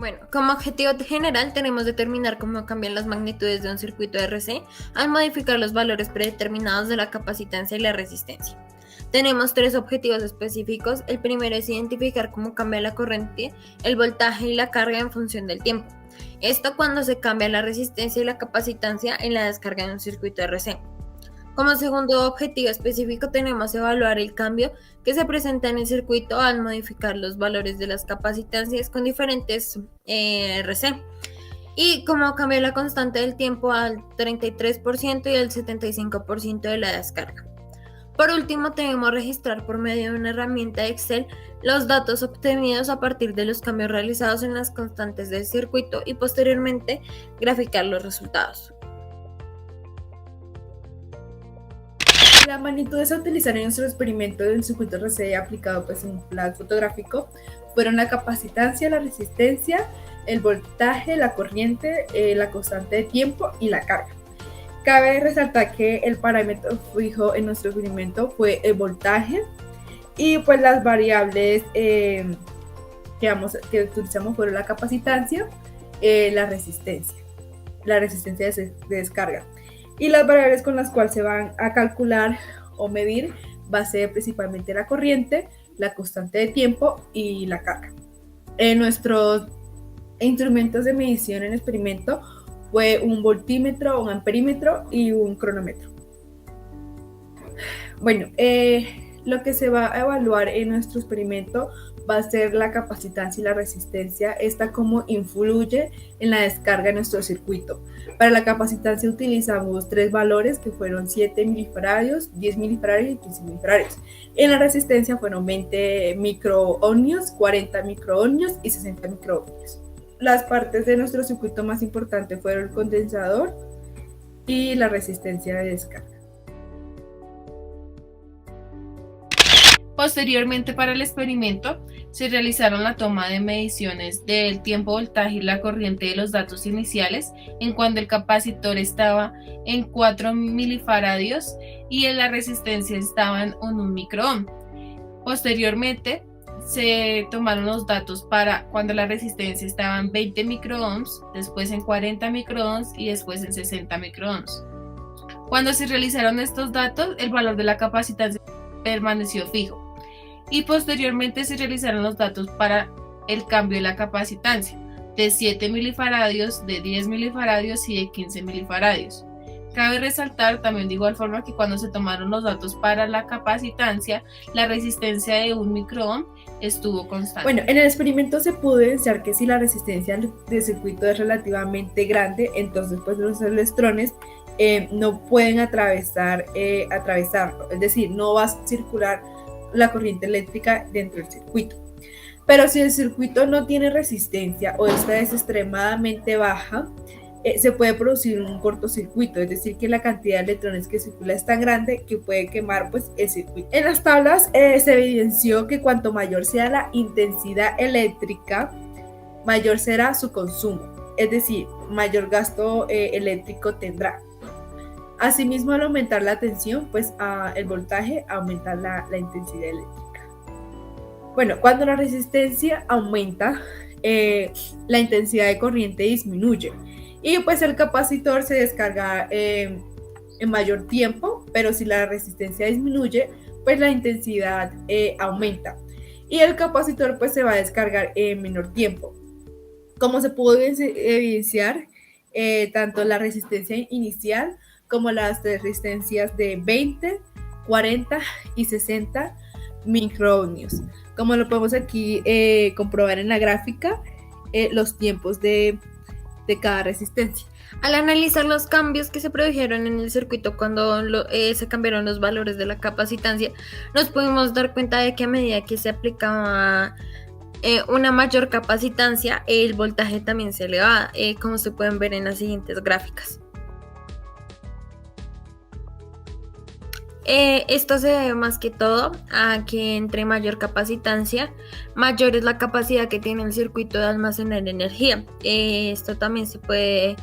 Bueno, como objetivo general tenemos determinar cómo cambian las magnitudes de un circuito RC al modificar los valores predeterminados de la capacitancia y la resistencia. Tenemos tres objetivos específicos. El primero es identificar cómo cambia la corriente, el voltaje y la carga en función del tiempo. Esto cuando se cambia la resistencia y la capacitancia en la descarga de un circuito RC. Como segundo objetivo específico tenemos evaluar el cambio que se presenta en el circuito al modificar los valores de las capacitancias con diferentes RC y cómo cambia la constante del tiempo al 33% y al 75% de la descarga. Por último, debemos registrar por medio de una herramienta de Excel los datos obtenidos a partir de los cambios realizados en las constantes del circuito y posteriormente graficar los resultados. Las magnitudes a utilizar en nuestro experimento del circuito RC aplicado en un plan fotográfico fueron la capacitancia, la resistencia, el voltaje, la corriente, la constante de tiempo y la carga. Cabe resaltar que el parámetro fijo en nuestro experimento fue el voltaje y las variables que utilizamos fueron la capacitancia, la resistencia de descarga. Y las variables con las cuales se van a calcular o medir va a ser principalmente la corriente, la constante de tiempo y la carga. Nuestros instrumentos de medición en el experimento fue un voltímetro, un amperímetro y un cronómetro. Bueno, lo que se va a evaluar en nuestro experimento va a ser la capacitancia y la resistencia, esta cómo influye en la descarga de nuestro circuito. Para la capacitancia utilizamos tres valores que fueron 7 milifaradios, 10 milifaradios y 15 milifaradios. En la resistencia fueron 20 microohmios, 40 microohmios y 60 microohmios. Las partes de nuestro circuito más importantes fueron el condensador y la resistencia de descarga. Posteriormente, para el experimento, se realizaron la toma de mediciones del tiempo, voltaje y la corriente de los datos iniciales en cuando el capacitor estaba en 4 milifaradios y en la resistencia estaba en 1 microohm. Posteriormente, se tomaron los datos para cuando la resistencia estaba en 20 microohms, después en 40 microohms y después en 60 microohms. Cuando se realizaron estos datos, el valor de la capacitancia permaneció fijo. Y posteriormente se realizaron los datos para el cambio de la capacitancia de 7 milifaradios, de 10 milifaradios y de 15 milifaradios. Cabe resaltar también de igual forma que cuando se tomaron los datos para la capacitancia, la resistencia de 1 microohm estuvo constante. Bueno, en el experimento se pudo evidenciar que si la resistencia del circuito es relativamente grande, entonces los electrones no pueden atravesarlo, es decir, no va a circular la corriente eléctrica dentro del circuito. Pero si el circuito no tiene resistencia o esta es extremadamente baja, se puede producir un cortocircuito, es decir, que la cantidad de electrones que circula es tan grande que puede quemar el circuito. En las tablas se evidenció que cuanto mayor sea la intensidad eléctrica, mayor será su consumo, es decir, mayor gasto eléctrico tendrá. Asimismo, al aumentar la tensión, el voltaje aumenta la intensidad eléctrica. Bueno, cuando la resistencia aumenta, la intensidad de corriente disminuye y el capacitor se descarga en mayor tiempo, pero si la resistencia disminuye, la intensidad aumenta y el capacitor se va a descargar en menor tiempo. Como se pudo evidenciar, tanto la resistencia inicial como las resistencias de 20, 40 y 60 microohmios. Como lo podemos aquí comprobar en la gráfica, los tiempos de cada resistencia. Al analizar los cambios que se produjeron en el circuito cuando se cambiaron los valores de la capacitancia, nos pudimos dar cuenta de que a medida que se aplicaba una mayor capacitancia, el voltaje también se elevaba, como se pueden ver en las siguientes gráficas. Esto se debe más que todo a que entre mayor capacitancia, mayor es la capacidad que tiene el circuito de almacenar energía. Esto también se puede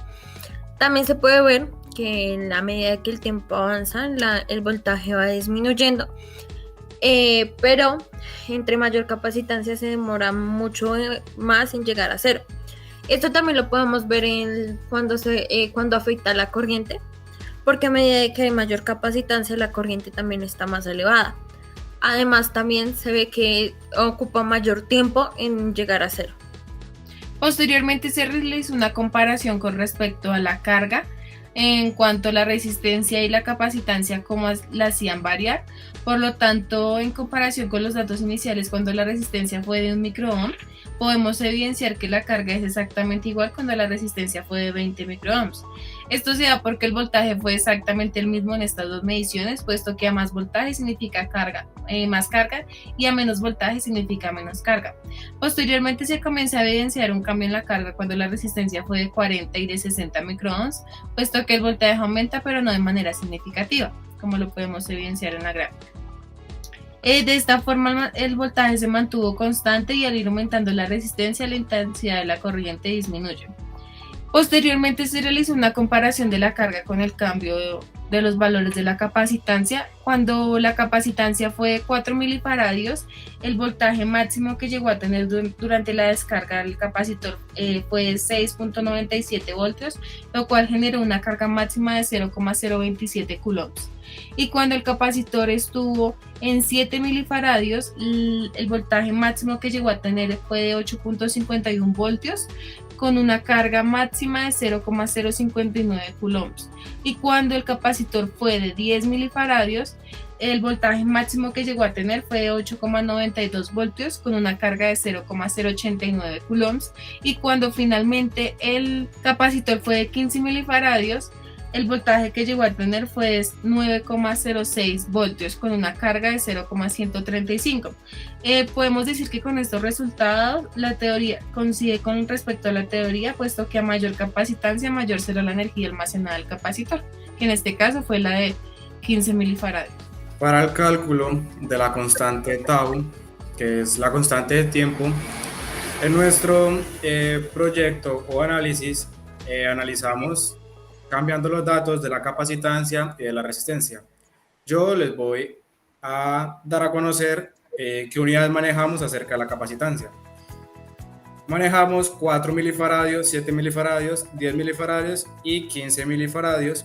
ver que en la medida que el tiempo avanza, el voltaje va disminuyendo. Pero entre mayor capacitancia se demora mucho más en llegar a cero. Esto también lo podemos ver cuando afecta la corriente, porque a medida de que hay mayor capacitancia, la corriente también está más elevada. Además, también se ve que ocupa mayor tiempo en llegar a cero. Posteriormente se realizó una comparación con respecto a la carga en cuanto a la resistencia y la capacitancia, cómo la hacían variar. Por lo tanto, en comparación con los datos iniciales, cuando la resistencia fue de 1 microohm, podemos evidenciar que la carga es exactamente igual cuando la resistencia fue de 20 microohms. Esto se da porque el voltaje fue exactamente el mismo en estas dos mediciones, puesto que a más voltaje significa más carga, y a menos voltaje significa menos carga. Posteriormente se comienza a evidenciar un cambio en la carga cuando la resistencia fue de 40 y de 60 microohms, puesto que el voltaje aumenta pero no de manera significativa, como lo podemos evidenciar en la gráfica. De esta forma el voltaje se mantuvo constante y al ir aumentando la resistencia, la intensidad de la corriente disminuye. Posteriormente se realizó una comparación de la carga con el cambio de los valores de la capacitancia. Cuando la capacitancia fue de 4 milifaradios, el voltaje máximo que llegó a tener durante la descarga del capacitor fue de 6.97 voltios, lo cual generó una carga máxima de 0,027 coulombs. Y cuando el capacitor estuvo en 7 milifaradios, el voltaje máximo que llegó a tener fue de 8.51 voltios, con una carga máxima de 0,059 coulombs. Y cuando el capacitor fue de 10 milifaradios, el voltaje máximo que llegó a tener fue de 8,92 voltios con una carga de 0,089 coulombs. Y cuando finalmente el capacitor fue de 15 milifaradios, el voltaje que llegó a tener fue de 9,06 voltios con una carga de 0,135. Podemos decir que con estos resultados la teoría coincide con respecto a la teoría, puesto que a mayor capacitancia mayor será la energía almacenada del capacitor, que en este caso fue la de 15 milifaradios. Para el cálculo de la constante tau, que es la constante de tiempo, en nuestro proyecto o análisis analizamos cambiando los datos de la capacitancia y de la resistencia. Yo les voy a dar a conocer qué unidades manejamos acerca de la capacitancia. Manejamos 4 milifaradios, 7 milifaradios, 10 milifaradios y 15 milifaradios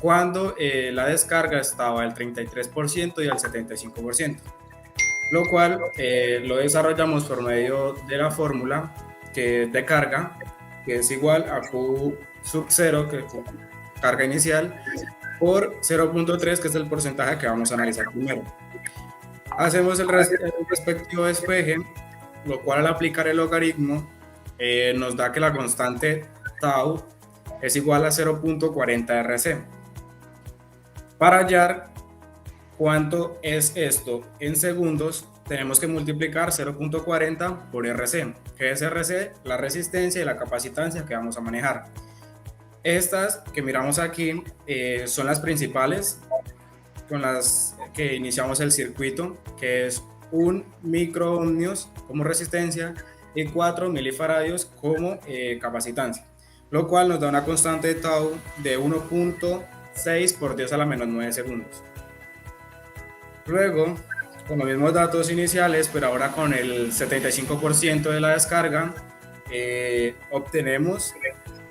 cuando la descarga estaba al 33% y al 75%, lo cual lo desarrollamos por medio de la fórmula de carga, que es igual a Q sub 0, que es carga inicial, por 0.3, que es el porcentaje que vamos a analizar primero. Hacemos el respectivo despeje, lo cual al aplicar el logaritmo nos da que la constante tau es igual a 0.40 RC. Para hallar cuánto es esto en segundos, tenemos que multiplicar 0.40 por RC, que es RC, la resistencia y la capacitancia que vamos a manejar. Estas que miramos aquí son las principales con las que iniciamos el circuito, que es 1 microohmios como resistencia y 4 milifaradios como capacitancia, lo cual nos da una constante de tau de 1.6 por 10 a la menos 9 segundos. Luego, con los mismos datos iniciales, pero ahora con el 75% de la descarga, obtenemos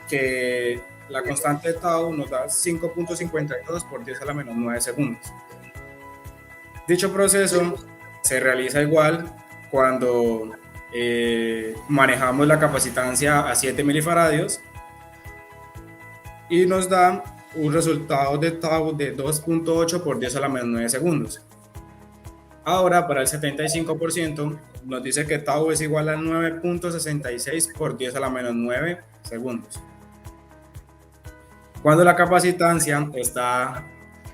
que la constante de tau nos da 5.52 por 10 a la menos 9 segundos. Dicho proceso se realiza igual cuando manejamos la capacitancia a 7 milifaradios y nos da un resultado de tau de 2.8 por 10 a la menos 9 segundos. Ahora, para el 75%, nos dice que tau es igual a 9.66 por 10 a la menos 9 segundos. Cuando la capacitancia está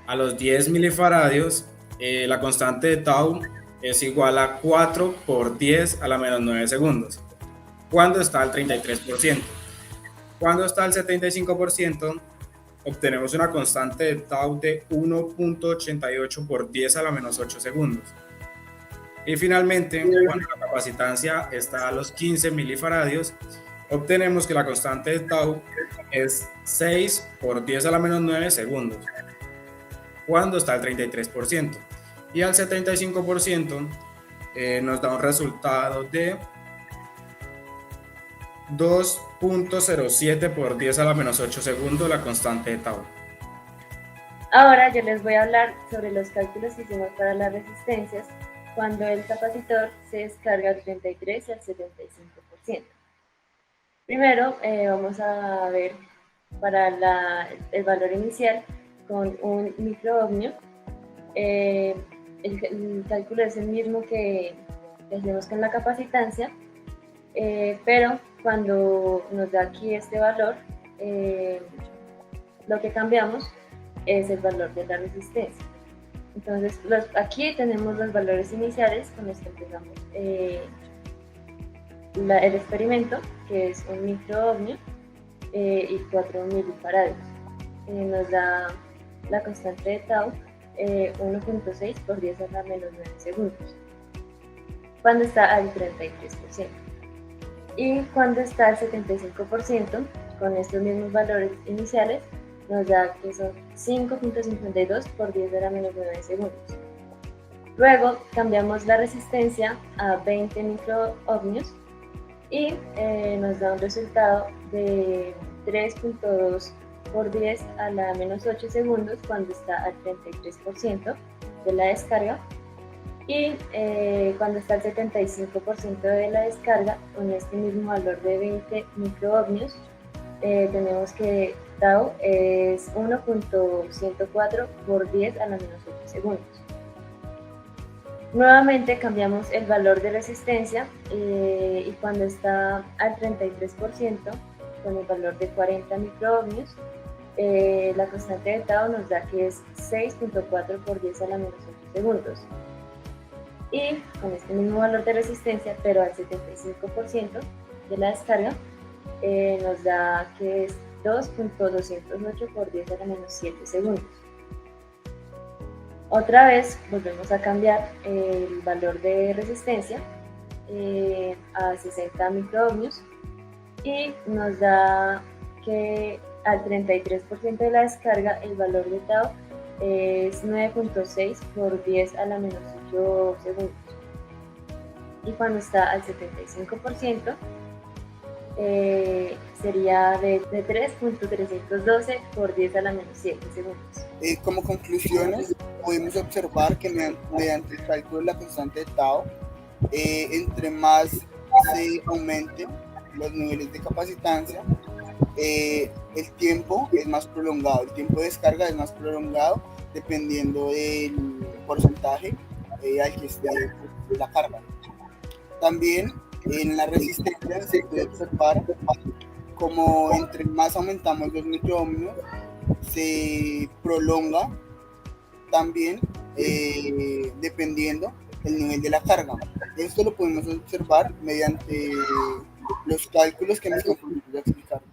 a los 10 milifaradios, la constante de tau es igual a 4 por 10 a la menos 9 segundos. Cuando está al 33%. Cuando está al 75%, obtenemos una constante de tau de 1.88 por 10 a la menos 8 segundos. Y finalmente, cuando la capacitancia está a los 15 milifaradios, obtenemos que la constante de tau es 6 por 10 a la menos 9 segundos, cuando está al 33%. Y al 75% nos da un resultado de 2.07 por 10 a la menos 8 segundos la constante de Tau. Ahora yo les voy a hablar sobre los cálculos que hicimos para las resistencias cuando el capacitor se descarga al 33 y al 75%. Primero vamos a ver para el valor inicial con un microohmio. El cálculo es el mismo que hacemos con la capacitancia, pero cuando nos da aquí este valor, lo que cambiamos es el valor de la resistencia. Entonces, aquí tenemos los valores iniciales con los que empezamos el experimento, que es un microohmio y 4 milifarados. Nos da la constante de Tau 1.6 por 10 a la menos 9 segundos, cuando está al 33%. Y cuando está al 75%, con estos mismos valores iniciales, nos da que son 5.52 por 10 a la menos 9 segundos. Luego cambiamos la resistencia a 20 microohmios y nos da un resultado de 3.2 por 10 a la menos 8 segundos cuando está al 33% de la descarga. Y cuando está al 75% de la descarga, con este mismo valor de 20 microohmios, tenemos que Tau es 1.104 por 10 a la menos 8 segundos. Nuevamente cambiamos el valor de resistencia y cuando está al 33%, con el valor de 40 microohmios, la constante de Tau nos da que es 6.4 por 10 a la menos 8 segundos. Y con este mismo valor de resistencia, pero al 75% de la descarga, nos da que es 2.208 por 10 a la menos 7 segundos. Otra vez volvemos a cambiar el valor de resistencia a 60 microohmios y nos da que al 33% de la descarga el valor de Tau es 9.6 por 10 a la menos 8 segundos. Y cuando está al 75%, sería de 3.312 por 10 a la menos 7 segundos. Como conclusiones, podemos observar que mediante el cálculo de la constante de Tau, entre más se aumenten los niveles de capacitancia, el tiempo es más prolongado, el tiempo de descarga es más prolongado dependiendo del porcentaje al que esté la carga. También en la resistencia se puede observar como entre más aumentamos los microohmios, se prolonga también dependiendo el nivel de la carga. Esto lo podemos observar mediante los cálculos que mis compañeros ya explicaron.